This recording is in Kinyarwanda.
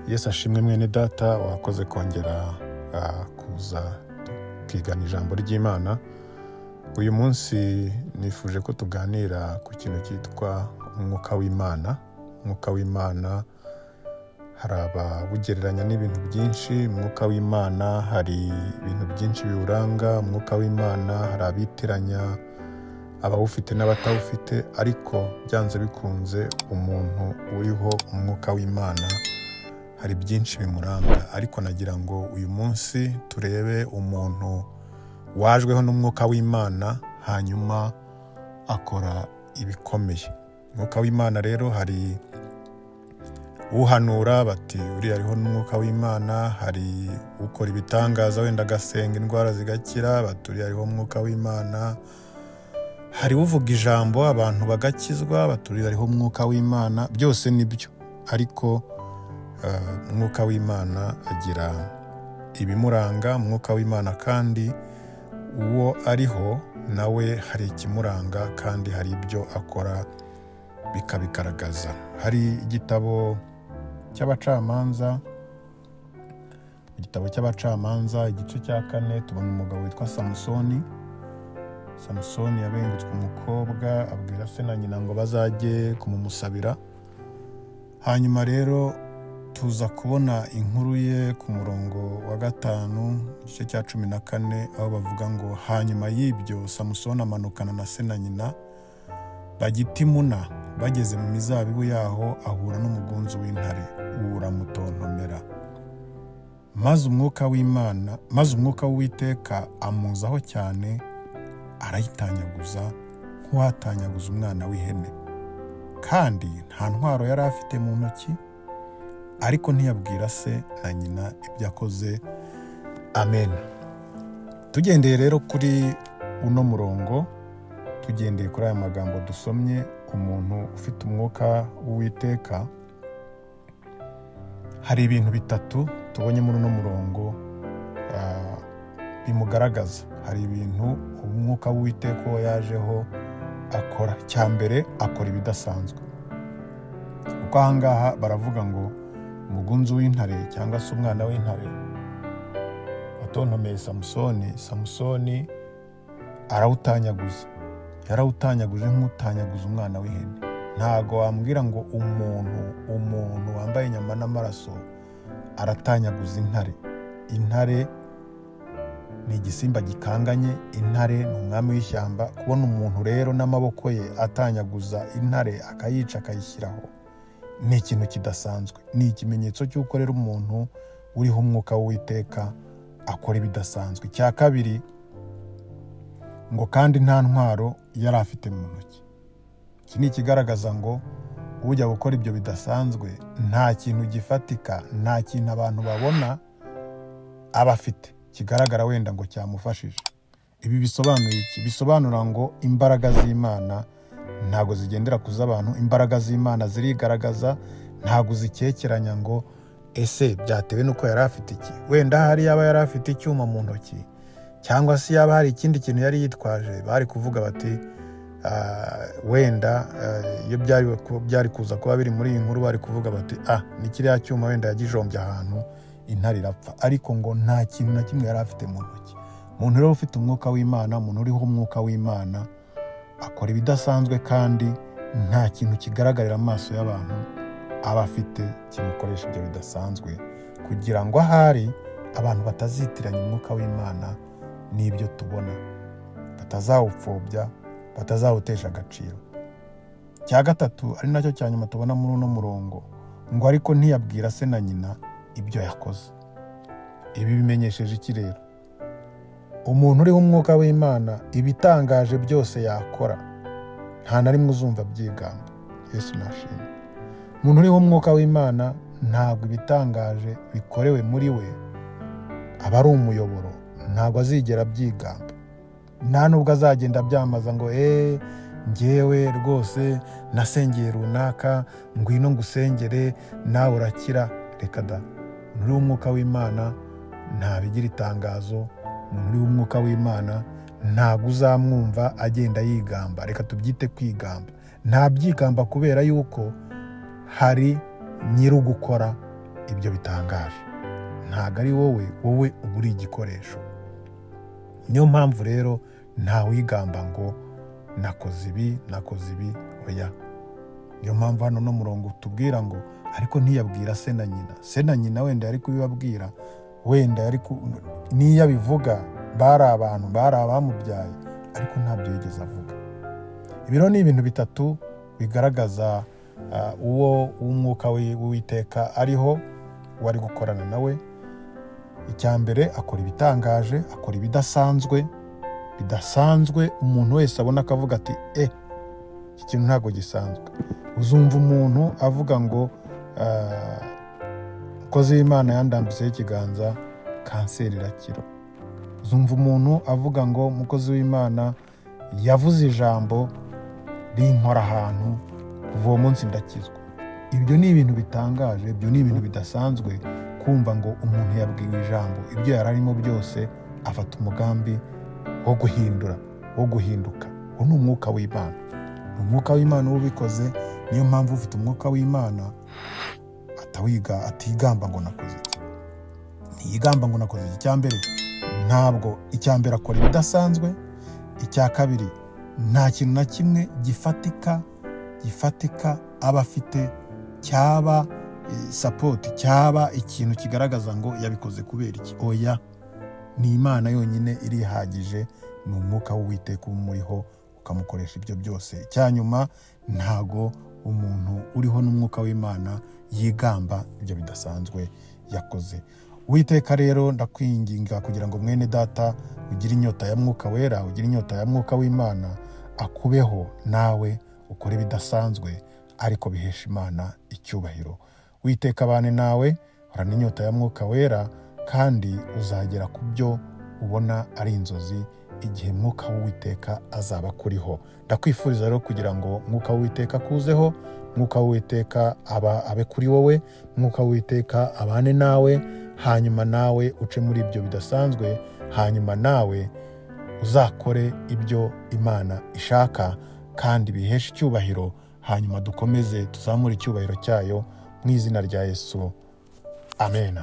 Yesu ashimwe mwene data, wakoze kongera kuza tukigana ijambo ry'Imana. Uyu munsi nifuje ko tuganira ku kintu cyitwa umwuka w'Imana. Umwuka w'Imana hari abawugereranya n'ibintu byinshi. Umwuka w'Imana hari ibintu byinshi biwuranga. Umwuka w'Imana hari abitiranya abawufite n'abatawufite, ariko byanze bikunze umuntu uriho umwuka w'Imana hari byinshi bimuranga. Ariko nagira ngo uyu munsi turebe umuntu wajweho n'umwuka w'Imana hanyuma akora ibikomeye. Umwuka w'Imana rero hari uhanura bati uriya ariho n'umwuka w'Imana, hari ukora ibitangaza wenda agasenga indwara zigakira bati uriya ariho umwuka w'Imana, hari uvuga ijambo abantu bagakizwa bati uriya ariho umwuka w'Imana. Byose nibyo, ariko umwuka w'Imana agira ibimuranga. Umwuka w'Imana kandi uwo ariho nawe hari ikimuranga kandi hari ibyo akora bikabigaragaza. Hari igitabo cy'abacamanza, igice cya 4 tubona umugabo witwa Samusoni. Samusoni yabengutswe umukobwa, abwira se na nyina ngo bazajye kumumusabira. Hanyuma rero tuza kubona inkuru ye ku murongo wa 5, igice cya 14, aho bavuga ngo hanyuma y'ibyo Samusoni amanukana na se na nyina bajya i Timuna. Bageze mu mizabibu yaho ahura n'umugunzu w'intare uramutontomera. Maze umwuka w'Uwiteka amuzaho cyane, arayitanyaguza nk'uwatanyaguza umwana w'ihene. Kandi nta ntwaro yari afite mu ntoki, ariko ntiyabwira se na nyina ibyo akoze. Amen. Tugendeye rero kuri uno murongo, tugendeye kuri aya magambo dusomye, umuntu ufite umwuka w'Uwiteka, hari ibintu bitatu tubonye muri uno murongo bimugaragaza. Hari ibintu umwuka w'Uwiteka uwo yajeho akora. Cya mbere, akora ibidasanzwe. Kuko ahangaha baravuga ngo umugunzu w'intare cyangwa se umwana w'intare watontomeye Samusoni. Samusoni arawutanyaguza, yarawutanyaguje nk'utanyaguza umwana w'ihene. Ntago wambwira ngo umuntu wambaye inyama n'amaraso aratanyaguza intare. Intare ni igisimba gikanganye, intare ni umwami w'ishyamba. Kubona umuntu rero n'amaboko ye atanyaguza intare akayica akayishyiraho ni ikintu kidasanzwe. Ni ikimenyetso cy'uko rero umuntu uriho umwuka w'Uwiteka akora ibidasanzwe. Icya kabiri, ngo kandi nta ntwaro yari afite mu ntoki. Iki ni ikigaragaza ngo ujya gukora ibyo bidasanzwe nta kintu gifatika, nta kintu abantu babona aba afite kigaragara wenda ngo cyamufashije. Ibi bisobanuye iki? Bisobanura ngo imbaraga z'Imana ntago zigendera ku z'abantu. Imbaraga z'Imana zirigaragaza, ntago zikekeranya ngo ese byatewe nuko yari afite iki. Wenda hari yaba yari afite icyuma mu ntoki, cyangwa se yaba hari ikindi kintu yari yitwaje, bari kuvuga bati wenda iyo byari kuza kuba biri muri iyi nkuru, bari kuvuga bati ni kiriya cyuma wenda yagijombye ahantu intare irapfa. Ariko ngo nta kintu na kimwe yari afite mu ntoki. Umuntu rero ufite umwuka w'Imana, umuntu uriho umwuka w'Imana akora ibidasanzwe, kandi nta kintu kigaragarira amaso y'abantu aba afite kimukoresha ibyo bidasanzwe, kugira ngo ahari abantu batazitiranya umwuka w'Imana n'ibyo tubona, batazawupfobya, batazawutesha agaciro. Cya gatatu, ari nacyo cya nyuma tubona muri uno murongo, ngo ariko ntiyabwira se na nyina ibyo yakoze. Ibi bimenyesheje iki rero? Umuntu uriho umwuka w'Imana, ibitangaje byose yakora nta na rimwe uzumva byigamba. Yesu nashimwe. Umuntu uriho umwuka w'Imana ntabwo ibitangaje bikorewe muri we aba ari umuyoboro, ntabwo azigera byigamba. Nta nubwo azagenda byamaza ngo njyewe rwose nasengeye runaka, ngwino ngusengere nawe urakira. Reka da. Umuntu uriho umwuka w'Imana ntabigira itangazo. Umuntu uriho umwuka w'Imana ntabwo uzamwumva agenda yigamba. Reka tubyite kwigamba. Nta byigamba, kubera yuko hari nyiri ugukora ibyo bitangaje. Ntabwo ari wowe uba uri igikoresho. Niyo mpamvu rero ntawigamba ngo nakoze ibi oya. Niyo mpamvu hano no murongo tubwira ngo ariko ntiyabwira se na nyina. Se na nyina wenda yari kubibabwira, wenda niyo abivuga bari abantu, bari abamubyaye, ariko ntabyo yigeze avuga. Ibiro ni ibintu bitatu bigaragaza uwo umwuka w'Uwiteka ariho, wari gukorana nawe. Icya mbere, akora ibitangaje, akora ibidasanzwe umuntu wese abona akavuga ati iki kintu ntabwo gisanzwe. Uzumva umuntu avuga ngo umukozi w'Imana yandambitseho ikiganza, kanseri irakira. Uzumva umuntu avuga ngo umukozi w'Imana yavuze ijambo rinkora ahantu, kuva uwo munsi ndakizwa. Ibyo ni ibintu bitangaje, ibyo ni ibintu bidasanzwe, kumva ngo umuntu yabwiwe ijambo, ibyo yari arimo byose afata umugambi wo guhinduka. Uwo ni umwuka w'Imana. Umwuka w'Imana ubikoze. Niyo mpamvu ufite umwuka w'Imana atigamba ngo nakoze iki. Ntiyigamba ngo nakoze iki. Icya mbere akora ibidasanzwe. Icya kabiri, nta kintu na kimwe gifatika aba afite cyaba support, cyaba ikintu kigaragaza ngo yabikoze kubera iki. Oya, ni Imana yonyine irihagije. Ni umwuka w'Uwiteka umuriho ukamukoresha ibyo byose. Icyanyuma, ntago umuntu uriho n'umwuka w'Imana yigamba ibyo bidasanzwe yakoze. Uwiteka rero ndakwinginga kugira ngo mwene data ugire inyota ya mwuka wera, ugire inyota ya mwuka w'Imana, akubeho nawe ukore ibidasanzwe ariko bihesha Imana icyubahiro. Uwiteka abane nawe, horana inyota ya mwuka wera, kandi uzagera ku byo ubona ari inzozi igihe mwuka w'Uwiteka azaba kuriho. Ndakwifuriza rero kugira ngo mwuka w'Uwiteka akuzeho, mwuka w'Uwiteka abe kuri wowe, mwuka w'Uwiteka abane nawe, hanyuma nawe uce muri ibyo bidasanzwe, hanyuma nawe uzakore ibyo Imana ishaka kandi bihesha icyubahiro, hanyuma dukomeze tuzamure icyubahiro cyayo mu izina rya Yesu. Amen.